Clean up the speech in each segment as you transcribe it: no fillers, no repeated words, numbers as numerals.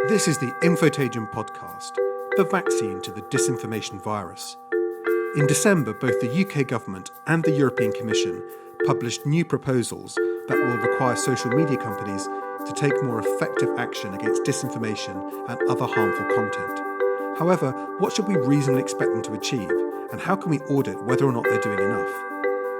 This is the Infotagion podcast, the vaccine to the disinformation virus. In December, both the UK government and the European Commission published new proposals that will require social media companies to take more effective action against disinformation and other harmful content. However, what should we reasonably expect them to achieve, and how can we audit whether or not they're doing enough?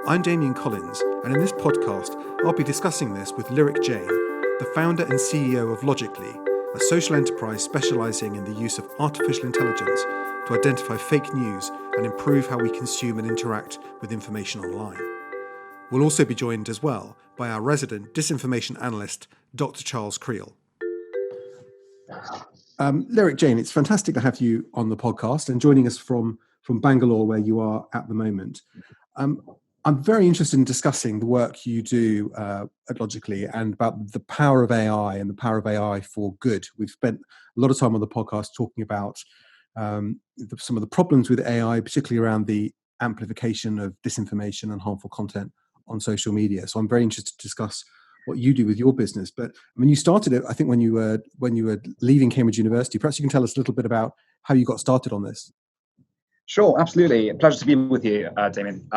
I'm Damian Collins, and in this podcast, I'll be discussing this with Jain, the founder and CEO of Logically, a social enterprise specialising in the use of artificial intelligence to identify fake news and improve how we consume and interact with information online. We'll also be joined as well by our resident disinformation analyst, Dr. Charles Creel. Jain, it's fantastic to have you on the podcast and joining us from Bangalore, where you are at the moment. I'm very interested in discussing the work you do at Logically and about the power of AI and the power of AI for good. We've spent a lot of time on the podcast talking about some of the problems with AI, particularly around the amplification of disinformation and harmful content on social media. So I'm very interested to discuss what you do with your business. But I mean, you started it, I think, when you were leaving Cambridge University. Perhaps you can tell us a little bit about how you got started on this. Sure, absolutely. A pleasure to be with you, Damian.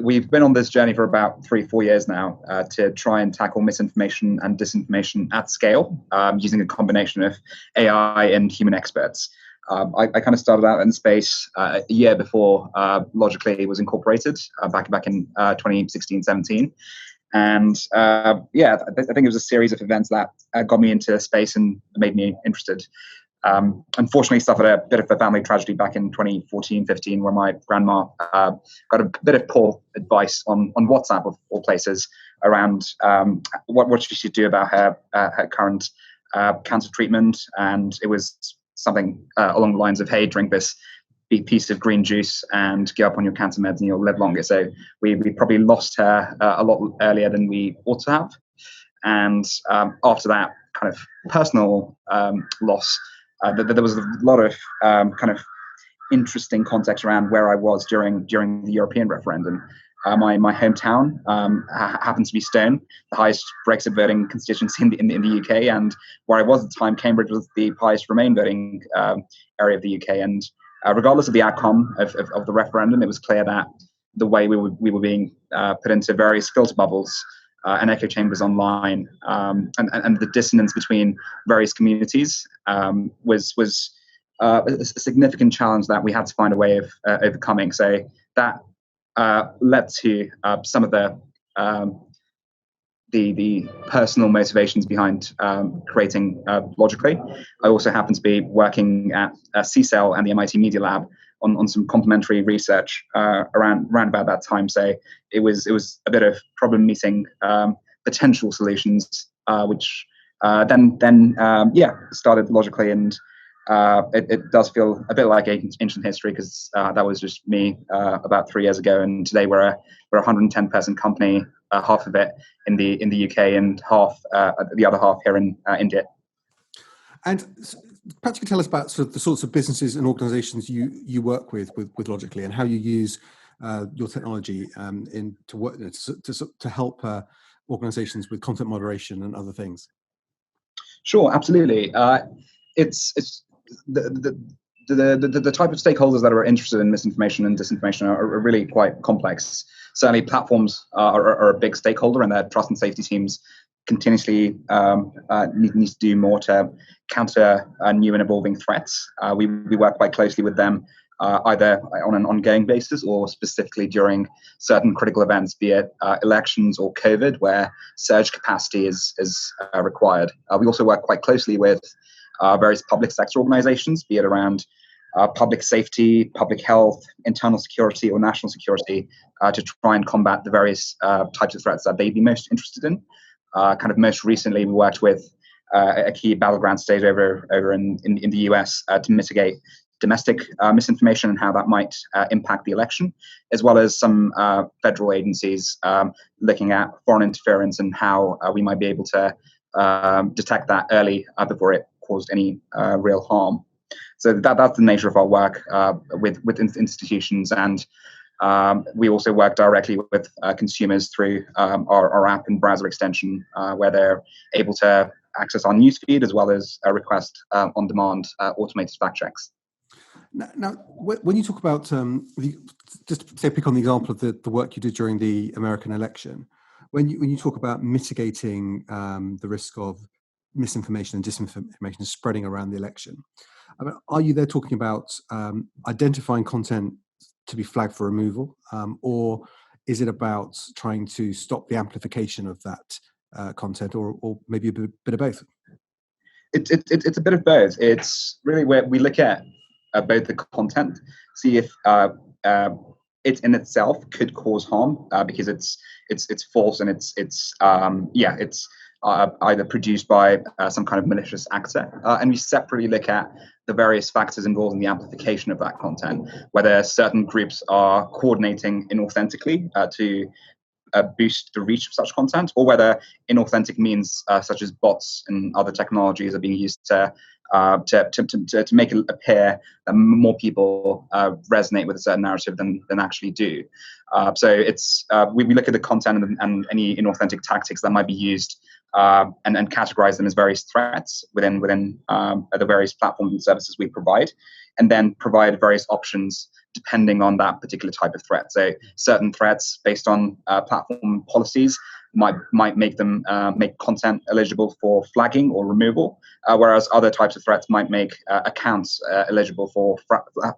We've been on this journey for about 3-4 years now to try and tackle misinformation and disinformation at scale using a combination of AI and human experts. I kind of started out in the space a year before Logically was incorporated back in 2016-17. And I think it was a series of events that got me into space and made me interested. Unfortunately, suffered a bit of a family tragedy back in 2014-15, where my grandma got a bit of poor advice on WhatsApp, of all places, around what she should do about her current cancer treatment. And it was something along the lines of, hey, drink this big piece of green juice and give up on your cancer meds and you'll live longer. So we probably lost her a lot earlier than we ought to have. And after that kind of personal loss, there was a lot of kind of interesting context around where I was during the European referendum. My hometown happens to be Stone, the highest Brexit voting constituency in the UK, and where I was at the time, Cambridge was the highest Remain voting area of the UK. And regardless of the outcome of the referendum, it was clear that the way we were being put into various filter bubbles and echo chambers online, and the dissonance between various communities was a significant challenge that we had to find a way of overcoming. So that led to some of the personal motivations behind creating Logically. I also happened to be working at CCEL and the MIT Media Lab on some complementary research around about that time. So it was a bit of problem meeting potential solutions, which then started Logically, and it does feel a bit like ancient history, because that was just me about 3 years ago, and today we're a 110-person company, half of it in the UK and the other half here in India. And perhaps you can tell us about sort of the sorts of businesses and organisations you work with Logically, and how you use your technology to work to help organisations with content moderation and other things. Sure, absolutely. It's the type of stakeholders that are interested in misinformation and disinformation are really quite complex. Certainly, platforms are a big stakeholder, and their trust and safety teams continuously need to do more to counter new and evolving threats. We work quite closely with them, either on an ongoing basis or specifically during certain critical events, be it elections or COVID, where surge capacity is required. We also work quite closely with various public sector organizations, be it around public safety, public health, internal security, or national security, to try and combat the various types of threats that they'd be most interested in. Kind of most recently, we worked with a key battleground state over in the US to mitigate domestic misinformation and how that might impact the election, as well as some federal agencies looking at foreign interference and how we might be able to detect that early before it caused any real harm. So that's the nature of our work with institutions, and we also work directly with consumers through our app and browser extension, where they're able to access our newsfeed, as well as request on-demand automated fact checks. Now, when you talk about, just say pick on the example of the work you did during the American election, when you talk about mitigating the risk of misinformation and disinformation spreading around the election, I mean, are you there talking about identifying content to be flagged for removal, or is it about trying to stop the amplification of that content, or maybe a bit of both? It's a bit of both. It's really where we look at both the content, see if it in itself could cause harm because it's false and it's either produced by some kind of malicious actor, and we separately look at the various factors involved in the amplification of that content, whether certain groups are coordinating inauthentically to boost the reach of such content, or whether inauthentic means such as bots and other technologies are being used to make it appear that more people resonate with a certain narrative than actually do. So it's we look at the content and any inauthentic tactics that might be used, and categorize them as various threats within the various platforms and services we provide, and then provide various options depending on that particular type of threat. So certain threats based on platform policies might make them make content eligible for flagging or removal, whereas other types of threats might make accounts eligible for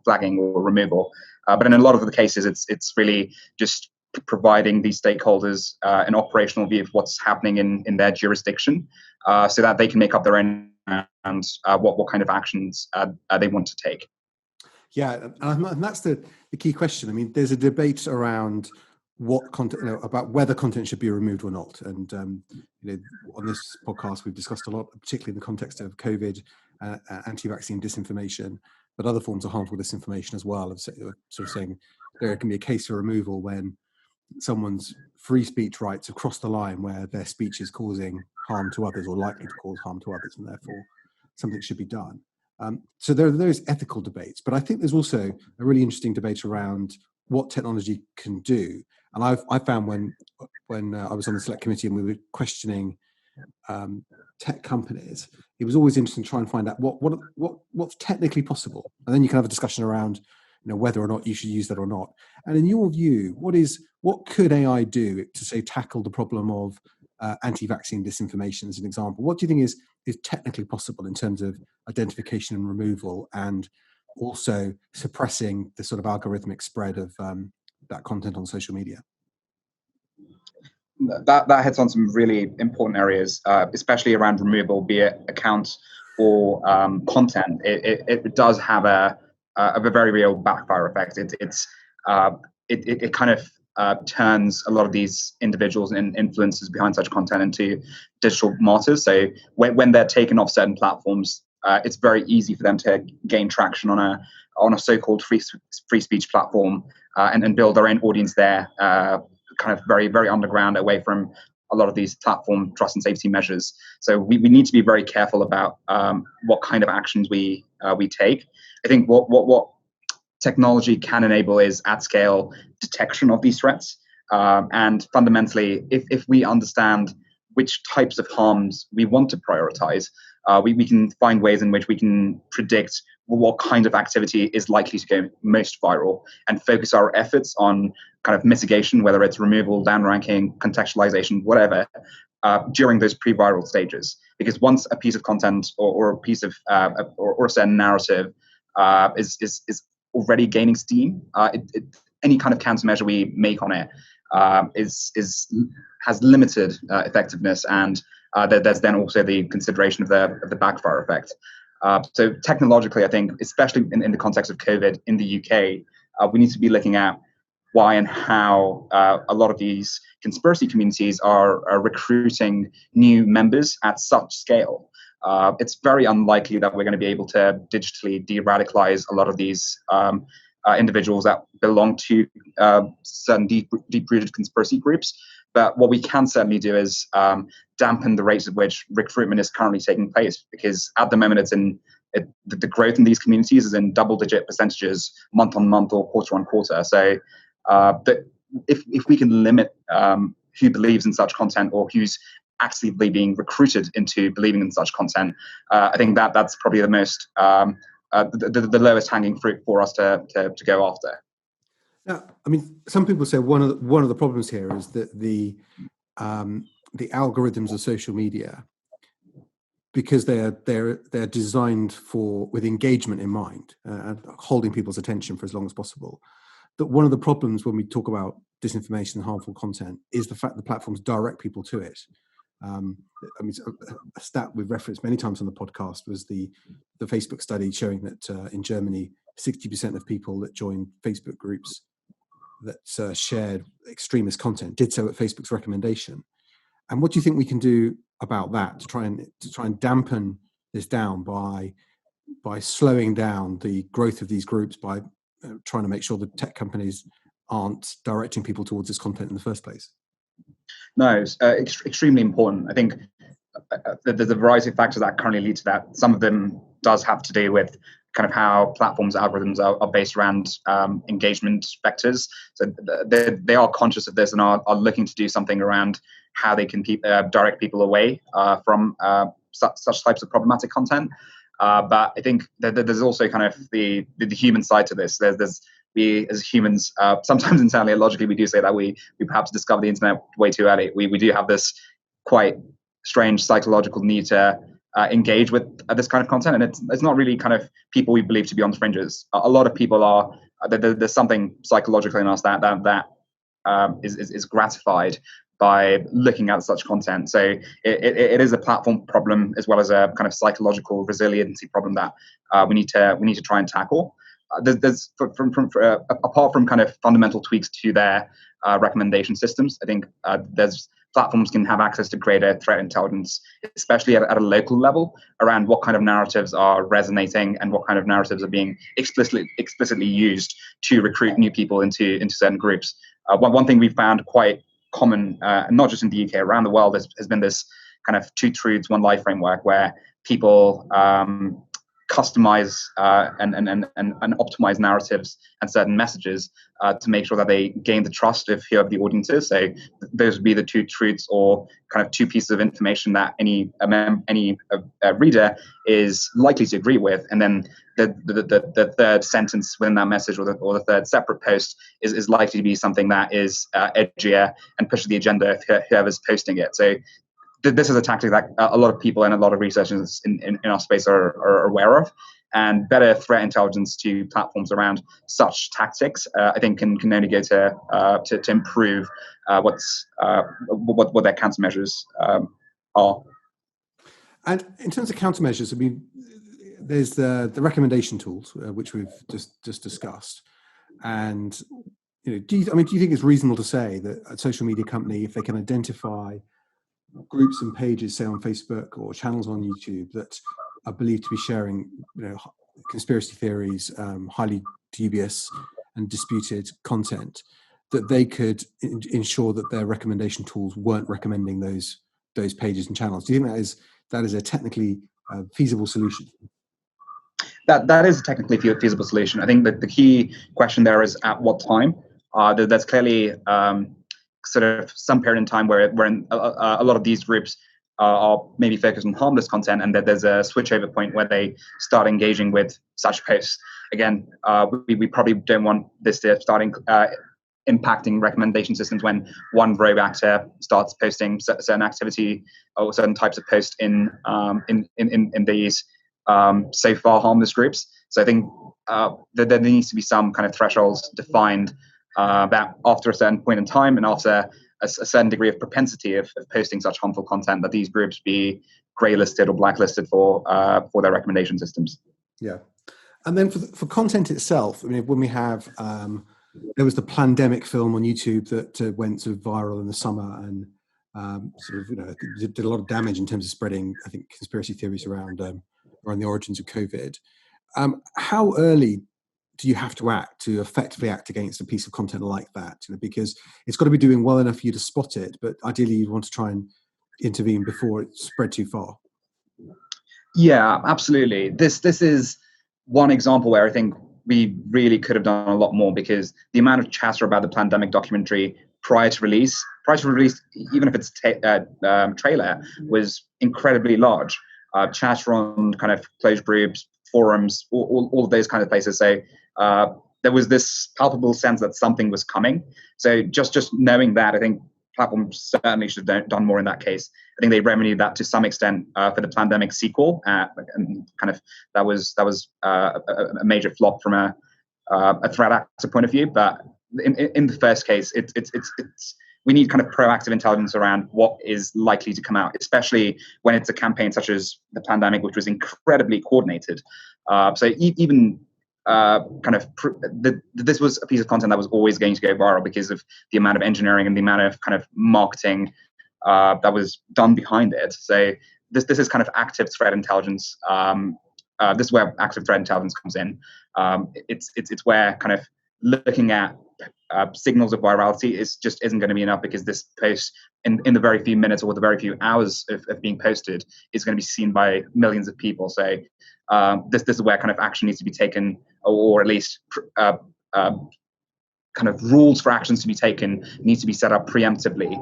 flagging or removal. But in a lot of the cases, it's really just providing these stakeholders an operational view of what's happening in their jurisdiction, so that they can make up their own and what kind of actions they want to take. Yeah, and that's the key question. I mean, there's a debate around what content, about whether content should be removed or not. And on this podcast, we've discussed a lot, particularly in the context of COVID, anti-vaccine disinformation, but other forms of harmful disinformation as well. Of sort of saying there can be a case for removal when someone's free speech rights have crossed the line where their speech is causing harm to others or likely to cause harm to others, and therefore something should be done. So there are those ethical debates, but I think there's also a really interesting debate around what technology can do. And I found when I was on the select committee and we were questioning tech companies, it was always interesting to try and find out what's technically possible, and then you can have a discussion around whether or not you should use that or not. And in your view, what could AI do to say tackle the problem of anti-vaccine disinformation as an example? What do you think is technically possible in terms of identification and removal, and also suppressing the sort of algorithmic spread of that content on social media? That hits on some really important areas, especially around removal, be it accounts or content. It does have a very real backfire effect. It kind of turns a lot of these individuals and influencers behind such content into digital martyrs. So when they're taken off certain platforms, it's very easy for them to gain traction on a so-called free speech platform, and build their own audience there, kind of very, very underground, away from a lot of these platform trust and safety measures. So we need to be very careful about what kind of actions we take. I think what technology can enable is at scale detection of these threats, and fundamentally, if we understand which types of harms we want to prioritize, we can find ways in which we can predict what kind of activity is likely to go most viral, and focus our efforts on kind of mitigation, whether it's removal, downranking, contextualization, whatever, during those pre-viral stages. Because once a piece of content or a piece of or a certain narrative is already gaining steam, any kind of countermeasure we make on it has limited effectiveness, and there's then also the consideration of the backfire effect. So technologically, I think, especially in the context of COVID in the UK, we need to be looking at why and how a lot of these conspiracy communities are recruiting new members at such scale. It's very unlikely that we're going to be able to digitally de-radicalize a lot of these individuals that belong to certain deep-rooted conspiracy groups. But what we can certainly do is dampen the rate at which recruitment is currently taking place, because at the moment the growth in these communities is in double-digit percentages month on month or quarter on quarter. So if we can limit who believes in such content or who's actively being recruited into believing in such content. I think that's probably the most the lowest hanging fruit for us to go after. Now, I mean, some people say one of the problems here is that the algorithms of social media, because they're designed with engagement in mind and holding people's attention for as long as possible, that one of the problems when we talk about disinformation and harmful content is the fact that platforms direct people to it. I mean, a stat we've referenced many times on the podcast was the Facebook study showing that in Germany, 60% of people that joined Facebook groups that shared extremist content did so at Facebook's recommendation. And what do you think we can do about that to try and dampen this down by slowing down the growth of these groups, by trying to make sure that tech companies aren't directing people towards this content in the first place? No, it's extremely important. I think there's a variety of factors that currently lead to that. Some of them does have to do with kind of how platforms' algorithms are based around engagement vectors. So they are conscious of this and are looking to do something around how they can direct people away from such types of problematic content. But I think that there's also kind of the human side to this. We as humans, sometimes internally and logically, we do say that we perhaps discovered the internet way too early. We do have this quite strange psychological need to engage with this kind of content, and it's not really kind of people we believe to be on the fringes. A lot of people are. There's something psychologically in us that is gratified by looking at such content. So it is a platform problem as well as a kind of psychological resiliency problem that we need to try and tackle. There's apart from kind of fundamental tweaks to their recommendation systems, I think there's platforms can have access to greater threat intelligence, especially at a local level, around what kind of narratives are resonating and what kind of narratives are being explicitly used to recruit new people into certain groups. One thing we've found quite common, not just in the UK, around the world, has been this kind of 2 truths, 1 lie framework where people customize and optimize narratives and certain messages to make sure that they gain the trust of whoever the audience is. So those would be the 2 truths or kind of 2 pieces of information that any reader is likely to agree with, and then the third sentence within that message or the third separate post is likely to be something that is edgier and pushes the agenda of whoever's posting it. So this is a tactic that a lot of people and a lot of researchers in our space are aware of, and better threat intelligence to platforms around such tactics, I think, can only go to improve what their countermeasures are. And in terms of countermeasures, I mean, there's the recommendation tools which we've just discussed, and do you think it's reasonable to say that a social media company, if they can identify groups and pages, say on Facebook or channels on YouTube, that are believed to be sharing, conspiracy theories, highly dubious and disputed content, that they could ensure that their recommendation tools weren't recommending those pages and channels? Do you think that is a technically feasible solution? That is a technically feasible solution. I think that the key question there is at what time. There's clearly sort of some period in time where a lot of these groups are maybe focused on harmless content, and that there's a switchover point where they start engaging with such posts. Again, we probably don't want this to start impacting recommendation systems when one rogue actor starts posting certain activity or certain types of posts in these so far harmless groups. So I think there needs to be some kind of thresholds defined that after a certain point in time and after a certain degree of propensity of posting such harmful content, that these groups be grey-listed or blacklisted for their recommendation systems. Yeah. And then for content itself, I mean, when we have, there was the Plandemic film on YouTube that went sort of viral in the summer and did a lot of damage in terms of spreading, I think, conspiracy theories around the origins of COVID. How early do you have to act to effectively act against a piece of content like that? Because it's got to be doing well enough for you to spot it, but ideally you want to try and intervene before it spread too far. Yeah, absolutely. This is one example where I think we really could have done a lot more, because the amount of chatter about the Plandemic documentary prior to release, even if it's trailer, was incredibly large. Chat on kind of closed groups, forums, all of those kind of places. So there was this palpable sense that something was coming. So just knowing that, I think platforms certainly should have done more in that case. I think they remedied that to some extent for the pandemic sequel, and kind of that was a major flop from a threat actor point of view. But in the first case, it's we need kind of proactive intelligence around what is likely to come out, especially when it's a campaign such as the pandemic, which was incredibly coordinated. So even this was a piece of content that was always going to go viral because of the amount of engineering and the amount of kind of marketing that was done behind it. So this is kind of active threat intelligence. This is where active threat intelligence comes in. It's where kind of looking at signals of virality isn't going to be enough, because this post in the very few minutes or the very few hours of being posted is going to be seen by millions of people. So this is where kind of action needs to be taken, or at least kind of rules for actions to be taken need to be set up preemptively,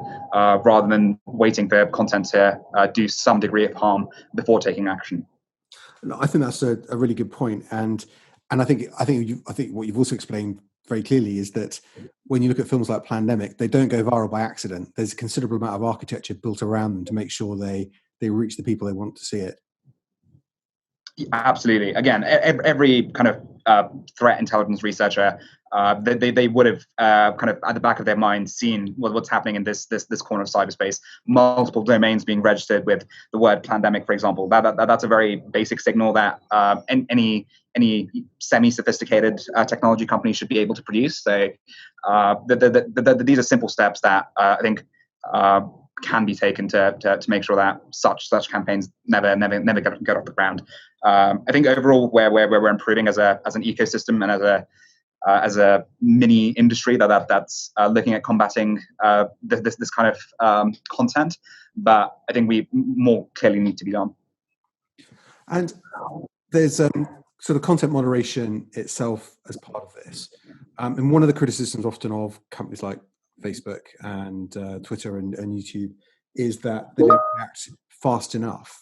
rather than waiting for content to do some degree of harm before taking action. I think that's a really good point, and I think what you've also explained very clearly is that when you look at films like Plandemic, they don't go viral by accident. There's a considerable amount of architecture built around them to make sure they reach the people they want to see it. Absolutely. Again, every kind of threat intelligence researcher, they would have kind of at the back of their mind seen what's happening in this corner of cyberspace. Multiple domains being registered with the word "pandemic," for example. That's a very basic signal that any semi-sophisticated technology company should be able to produce. So these are simple steps that I think can be taken to make sure that such campaigns never get off the ground. I think overall, where we're improving as an ecosystem and as a mini industry that's looking at combating this kind of content, but I think we more clearly need to be done. And there's sort of content moderation itself as part of this, and one of the criticisms often of companies like Facebook and Twitter and YouTube is that they don't react fast enough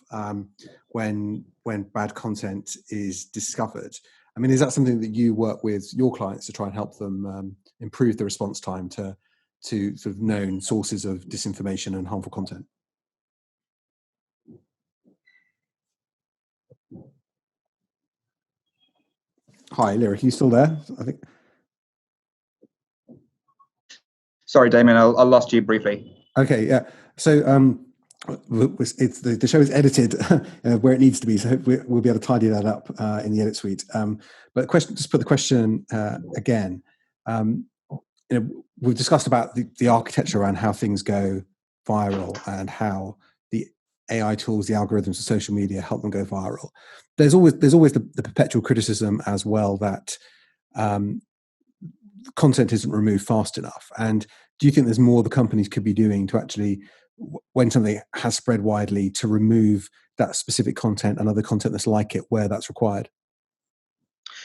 when bad content is discovered. I mean, is that something that you work with your clients to try and help them improve the response time to sort of known sources of disinformation and harmful content? Hi, Lyric, are you still there? I think. Sorry, Damian, I lost you briefly. Okay, yeah. So the show is edited where it needs to be, so hopefully we'll be able to tidy that up in the edit suite. But just put the question again. We've discussed about the architecture around how things go viral and how the AI tools, the algorithms of social media help them go viral. There's always the perpetual criticism as well that content isn't removed fast enough. And do you think there's more the companies could be doing to actually, when something has spread widely, to remove that specific content and other content that's like it where that's required?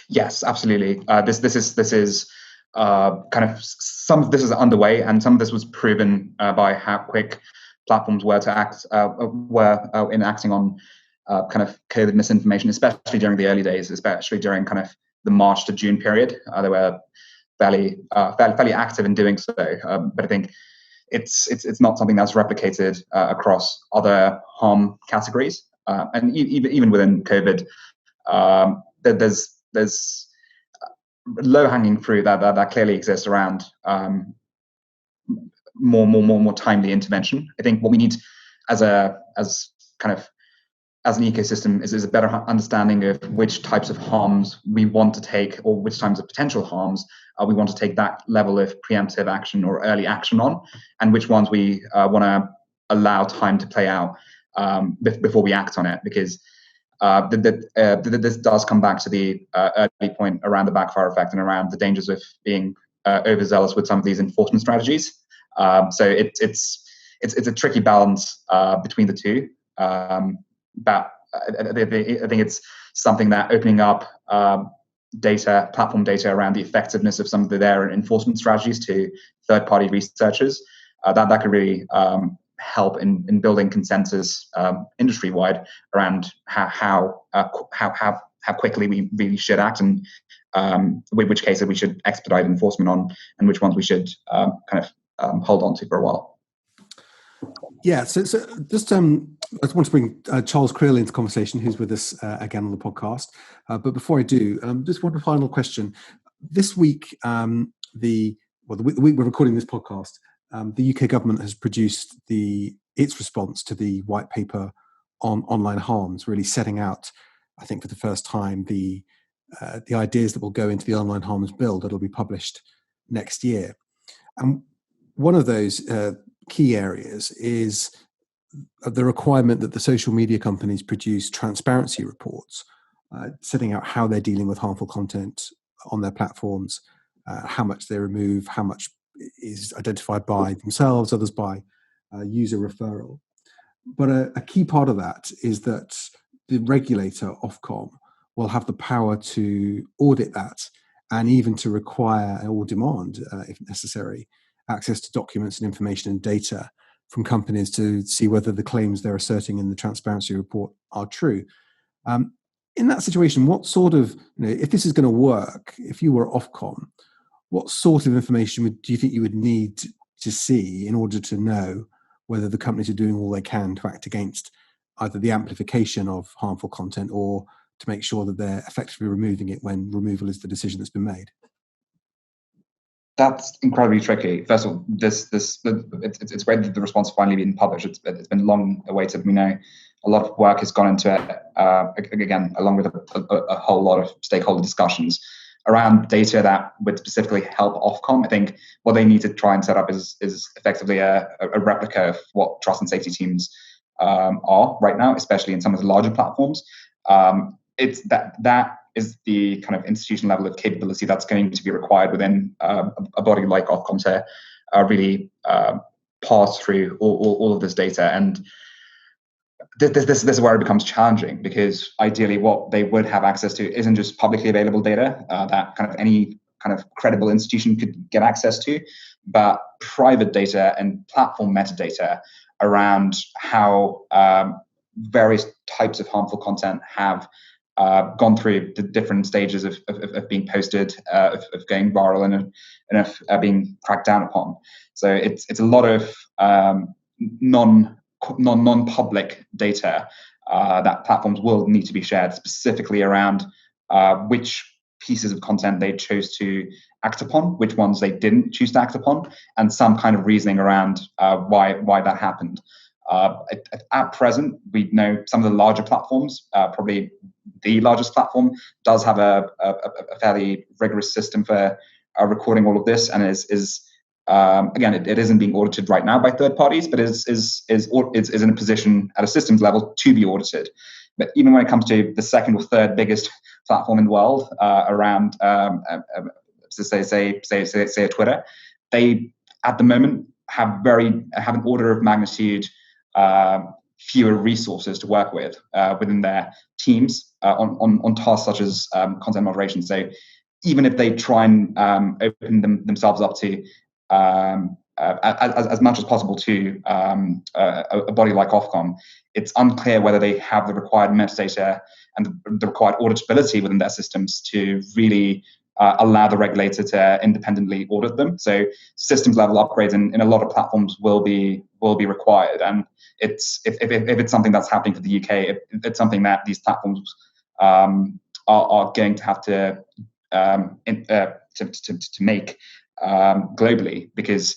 Yes, absolutely. This is kind of some of this is underway, and some of this was proven by how quick platforms were to act in acting on kind of COVID misinformation, especially during the early days, especially during kind of the March to June period. They were fairly active in doing so, but I think it's not something that's replicated across other harm categories, and even within COVID, there's low-hanging fruit that clearly exists around more timely intervention. I think what we need as an ecosystem is a better understanding of which types of harms we want to take, or which types of potential harms we want to take that level of preemptive action or early action on, and which ones we want to allow time to play out before we act on it. Because this does come back to the early point around the backfire effect and around the dangers of being overzealous with some of these enforcement strategies. So it's a tricky balance between the two. But I think it's something that opening up platform data around the effectiveness of some of their enforcement strategies to third-party researchers. That could really help in building consensus industry-wide around how quickly we really should act, and which cases we should expedite enforcement on, and which ones we should hold on to for a while. Yeah, so just I just want to bring Charles Creel into conversation, who's with us again on the podcast. But before I do, just one final question. This week, the week we're recording this podcast, the UK government has produced its response to the white paper on online harms, really setting out, I think for the first time, the ideas that will go into the online harms bill that will be published next year. And one of those key areas is the requirement that the social media companies produce transparency reports, setting out how they're dealing with harmful content on their platforms, how much they remove, how much is identified by themselves, others by user referral. But a key part of that is that the regulator, Ofcom, will have the power to audit that and even to require or demand, if necessary, access to documents and information and data from companies to see whether the claims they're asserting in the transparency report are true. In that situation, what sort of, if this is going to work, if you were Ofcom, what sort of information do you think you would need to see in order to know whether the companies are doing all they can to act against either the amplification of harmful content or to make sure that they're effectively removing it when removal is the decision that's been made? That's incredibly tricky. First of all, it's great that the response has finally been published. It's been long awaited. We know a lot of work has gone into it, again, along with a whole lot of stakeholder discussions around data that would specifically help Ofcom. I think what they need to try and set up is effectively a replica of what trust and safety teams are right now, especially in some of the larger platforms. It's that is the kind of institutional level of capability that's going to be required within a body like Ofcom to really pass through all of this data. And this is where it becomes challenging, because ideally what they would have access to isn't just publicly available data that kind of any kind of credible institution could get access to, but private data and platform metadata around how various types of harmful content have gone through the different stages of being posted, of going viral, and of being cracked down upon. So it's a lot of non-public data that platforms will need to be shared, specifically around which pieces of content they chose to act upon, which ones they didn't choose to act upon, and some kind of reasoning around why that happened. At present, we know some of the larger platforms, probably the largest platform, does have a fairly rigorous system for recording all of this, and again, it isn't being audited right now by third parties, but is in a position at a systems level to be audited. But even when it comes to the second or third biggest platform in the world, around say a Twitter, they at the moment have an order of magnitude fewer resources to work with within their teams on tasks such as content moderation. So even if they try and open themselves up to as much as possible to a body like Ofcom, it's unclear whether they have the required metadata and the required auditability within their systems to really allow the regulator to independently audit them. So systems level upgrades in a lot of platforms will be required, and if it's something that's happening for the UK, it's something that these platforms are going to have to make globally, because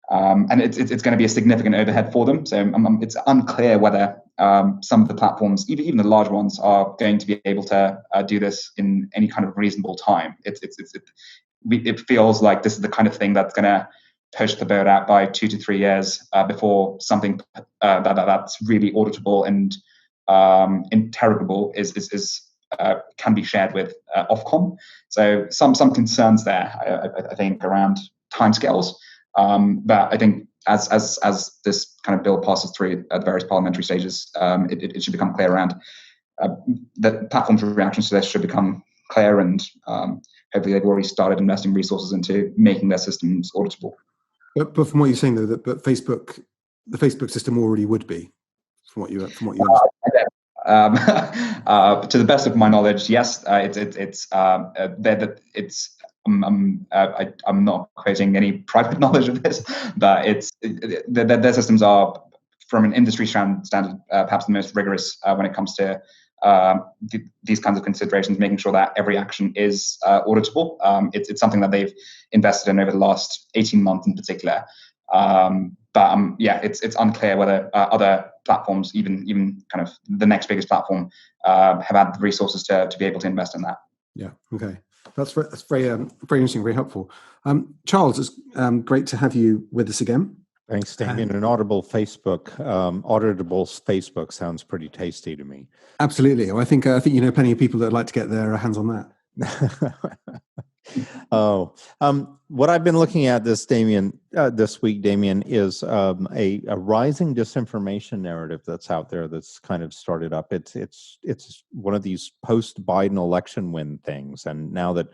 and it's going to be a significant overhead for them. So it's unclear whether some of the platforms, even the large ones, are going to be able to do this in any kind of reasonable time. It feels like this is the kind of thing that's going to push the boat out by 2 to 3 years before something that's really auditable and interrogable can be shared with Ofcom. So some concerns there, I think, around timescales. But I think as this kind of bill passes through at the various parliamentary stages, it should become clear around that platforms' reactions to this should become clear, and hopefully they've already started investing resources into making their systems auditable. But from what you're saying, though, that the Facebook system already would be, from what you understand. To the best of my knowledge, yes, I'm not quoting any private knowledge of this, but their systems are, from an industry standard, perhaps the most rigorous when it comes to these kinds of considerations, making sure that every action is auditable. It's something that they've invested in over the last 18 months in particular. It's unclear whether other platforms, even kind of the next biggest platform, have had the resources to be able to invest in that. Yeah. Okay. That's very interesting, very helpful. Charles, it's great to have you with us again. Thanks, Damian. An auditable Facebook sounds pretty tasty to me. Absolutely. Well, I think you know plenty of people that would like to get their hands on that. What I've been looking at this week, Damian, is a rising disinformation narrative that's out there that's kind of started up. It's one of these post-Biden election win things, and now that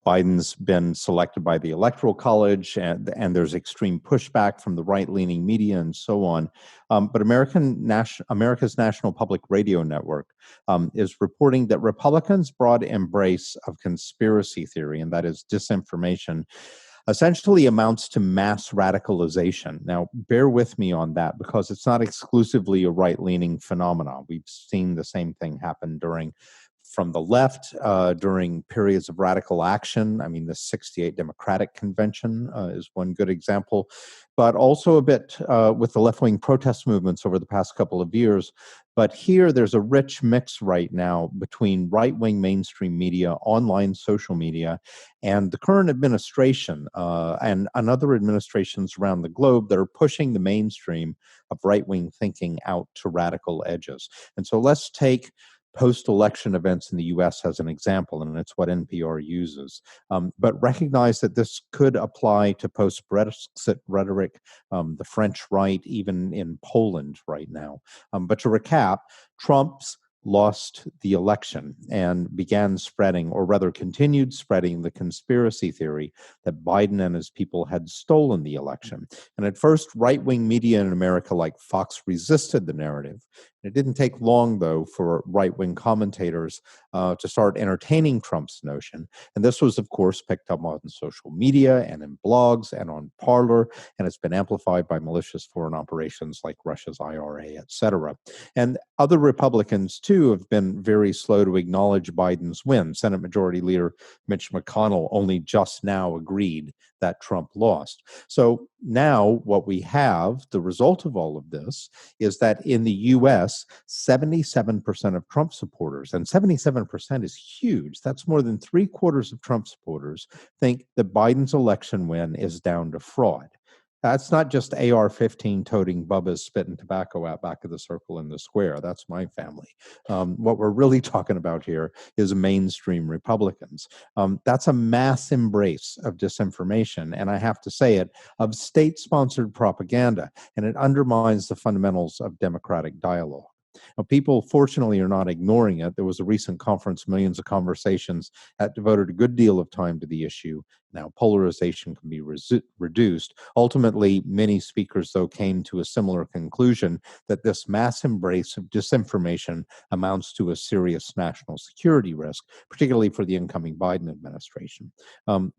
Biden's been selected by the Electoral College, and there's extreme pushback from the right-leaning media and so on. But America's National Public Radio Network is reporting that Republicans' broad embrace of conspiracy theory, and that is disinformation, essentially amounts to mass radicalization. Now, bear with me on that, because it's not exclusively a right-leaning phenomenon. We've seen the same thing happen from the left during periods of radical action. I mean, the '68 Democratic Convention is one good example, but also a bit with the left-wing protest movements over the past couple of years. But here, there's a rich mix right now between right-wing mainstream media, online social media, and the current administration and other administrations around the globe that are pushing the mainstream of right-wing thinking out to radical edges. And so let's take post-election events in the U.S. as an example, and it's what NPR uses. But recognize that this could apply to post-Brexit rhetoric, the French right, even in Poland right now. But to recap, Trump's lost the election and began spreading, or rather continued spreading, the conspiracy theory that Biden and his people had stolen the election. And at first, right-wing media in America like Fox resisted the narrative. It didn't take long, though, for right-wing commentators to start entertaining Trump's notion. And this was, of course, picked up on social media and in blogs and on Parler, and it's been amplified by malicious foreign operations like Russia's IRA, et cetera. And other Republicans, too, have been very slow to acknowledge Biden's win. Senate Majority Leader Mitch McConnell only just now agreed that Trump lost. So now what we have, the result of all of this, is that in the U.S., 77% of Trump supporters, and 77% is huge, that's more than 3/4 of Trump supporters, think that Biden's election win is down to fraud. That's not just AR-15 toting Bubba's spitting tobacco out back of the circle in the square. That's my family. What we're really talking about here is mainstream Republicans. That's a mass embrace of disinformation, and I have to say it, of state-sponsored propaganda, and it undermines the fundamentals of democratic dialogue. Now, people, fortunately, are not ignoring it. There was a recent conference, Millions of Conversations, that devoted a good deal of time to the issue. Now, polarization can be reduced. Ultimately, many speakers, though, came to a similar conclusion that this mass embrace of disinformation amounts to a serious national security risk, particularly for the incoming Biden administration.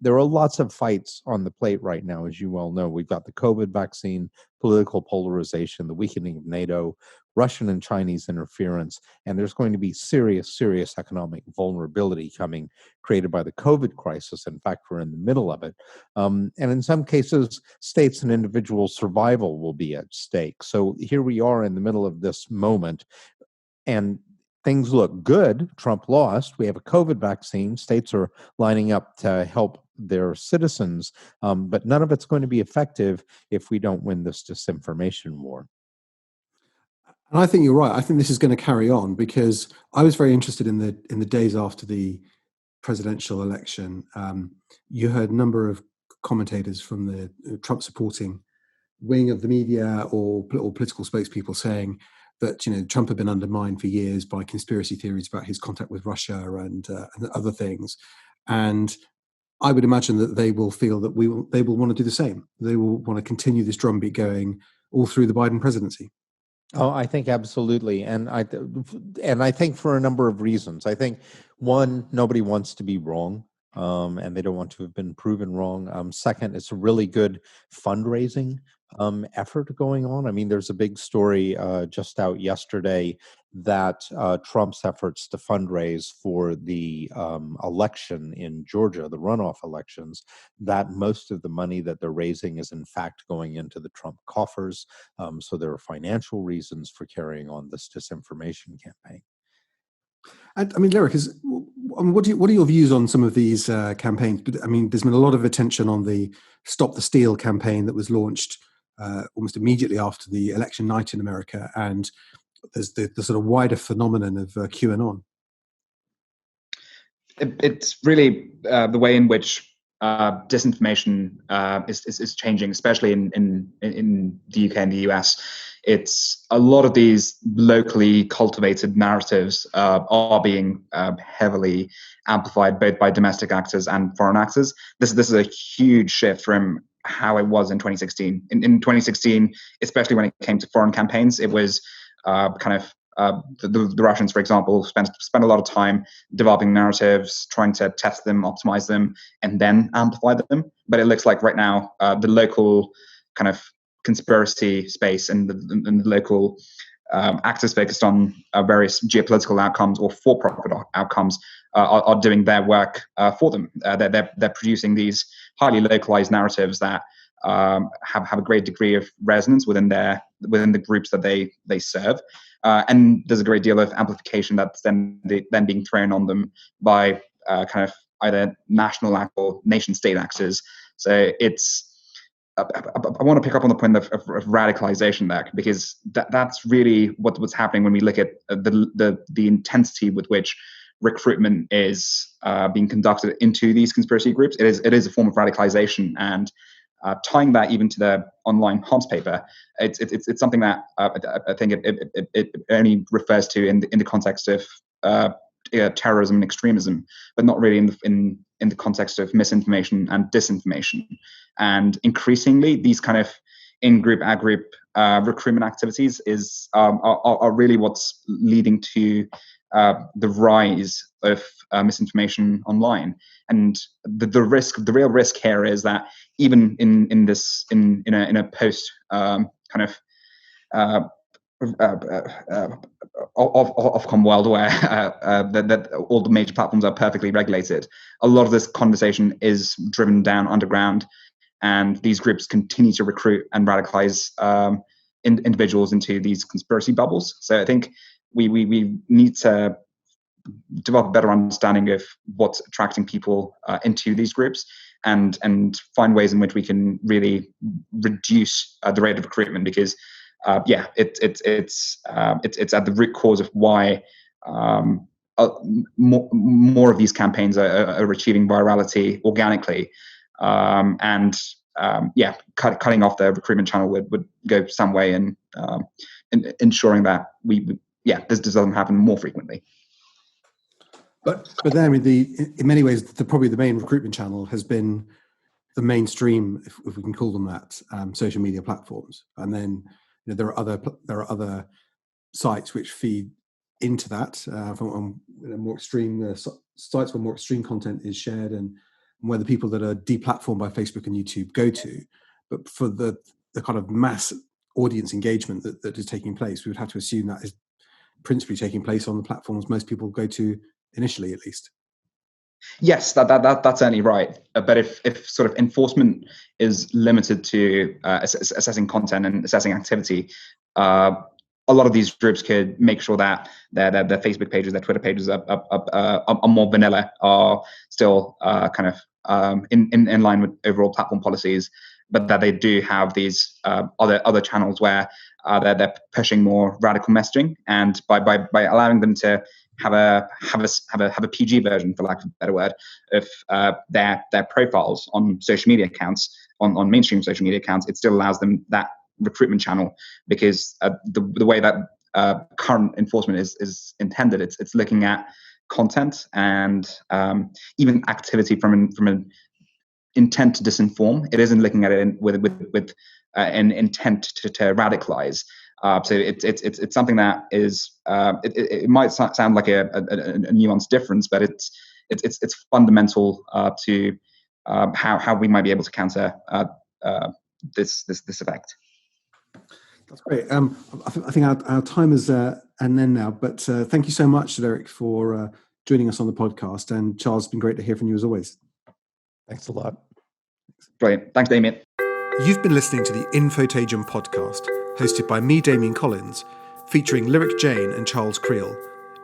There are lots of fights on the plate right now, as you well know. We've got the COVID vaccine, political polarization, the weakening of NATO, Russian and Chinese interference, and there's going to be serious economic vulnerability coming, created by the COVID crisis. In fact, we're in the middle of it. And in some cases, states and individual survival will be at stake. So here we are in the middle of this moment, and things look good. Trump lost. We have a COVID vaccine. States are lining up to help their citizens, but none of it's going to be effective if we don't win this disinformation war. And I think you're right. I think this is going to carry on, because I was very interested in the days after the presidential election. You heard a number of commentators from the Trump supporting wing of the media or political spokespeople saying that Trump had been undermined for years by conspiracy theories about his contact with Russia and other things, and I would imagine that they will feel that they will want to do the same. They will want to continue this drumbeat going all through the Biden presidency. Oh, I think absolutely, and I think for a number of reasons. I think one, nobody wants to be wrong, and they don't want to have been proven wrong. Second, it's a really good fundraising effort going on. I mean, there's a big story just out yesterday that Trump's efforts to fundraise for the election in Georgia, the runoff elections, that most of the money that they're raising is in fact going into the Trump coffers. So there are financial reasons for carrying on this disinformation campaign. And I mean, Lyric, what are your views on some of these campaigns? I mean, there's been a lot of attention on the Stop the Steal campaign that was launched almost immediately after the election night in America, and there's the sort of wider phenomenon of QAnon. It's really the way in which disinformation is changing, especially in the UK and the US. It's a lot of these locally cultivated narratives are being heavily amplified both by domestic actors and foreign actors. This is a huge shift from how it was in 2016. In 2016, especially when it came to foreign campaigns, it was the Russians, for example, spent a lot of time developing narratives, trying to test them, optimize them, and then amplify them. But it looks like right now, the local kind of conspiracy space and the local actors focused on various geopolitical outcomes or for-profit outcomes are doing their work for them. They're producing these highly localized narratives that have a great degree of resonance within the groups that they serve. And there's a great deal of amplification that's then being thrown on them by kind of either national or nation state actors. So it's I want to pick up on the point of radicalization there, because that's really what's happening when we look at the intensity with which recruitment is being conducted into these conspiracy groups. It is a form of radicalization, and tying that even to the online Hobbes paper, it's something that I think it only refers to in the context of terrorism and extremism, but not really in the context of misinformation and disinformation. And increasingly, these kind of in-group, out-group recruitment activities are really what's leading to the rise of misinformation online. And the real risk here is that even in a post kind of Ofcom world where that all the major platforms are perfectly regulated, a lot of this conversation is driven down underground, and these groups continue to recruit and radicalize individuals into these conspiracy bubbles. So I think we need to develop a better understanding of what's attracting people into these groups, and find ways in which we can really reduce the rate of recruitment, because it's at the root cause of why more of these campaigns are achieving virality organically, and cutting off the recruitment channel would go some way in ensuring that this doesn't happen more frequently. But then, I mean, in many ways, probably the main recruitment channel has been the mainstream, if we can call them that, social media platforms. And then there are other sites which feed into that from more extreme sites where more extreme content is shared, and where the people that are deplatformed by Facebook and YouTube go to. But for the kind of mass audience engagement that is taking place, we would have to assume that is principally taking place on the platforms most people go to initially, at least. Yes, that's certainly right. But if sort of enforcement is limited to assessing content and assessing activity, a lot of these groups could make sure that their Facebook pages, their Twitter pages are more vanilla, are still kind of in line with overall platform policies, but that they do have these other channels where they're pushing more radical messaging, and by allowing them to have a PG version, for lack of a better word, of their profiles on social media accounts, on mainstream social media accounts, it still allows them that recruitment channel, because the way that current enforcement is intended. It's looking at content and even activity from an intent to disinform. It isn't looking at it with an intent to radicalize. So it's something that is it might sound like a nuanced difference, but it's fundamental to how we might be able to counter this effect. That's great. I think our time is an end now, but thank you so much, Derek, for joining us on the podcast. And Charles, it's been great to hear from you as always. Thanks a lot. Brilliant. Thanks, Damian. You've been listening to the Infotagion podcast, hosted by me, Damian Collins, featuring Lyric Jain and Charles Creel.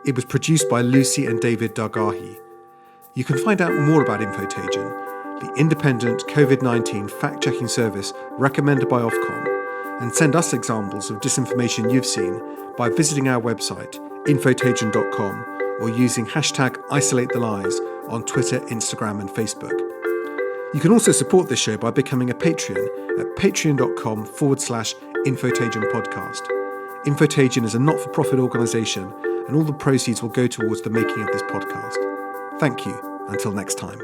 It was produced by Lucy and David Dargahi. You can find out more about Infotagion, the independent COVID-19 fact-checking service recommended by Ofcom, and send us examples of disinformation you've seen by visiting our website, infotagion.com, or using hashtag #IsolateTheLies on Twitter, Instagram, and Facebook. You can also support this show by becoming a Patreon at patreon.com/Infotagion podcast. Infotagion is a not-for-profit organisation, and all the proceeds will go towards the making of this podcast. Thank you. Until next time.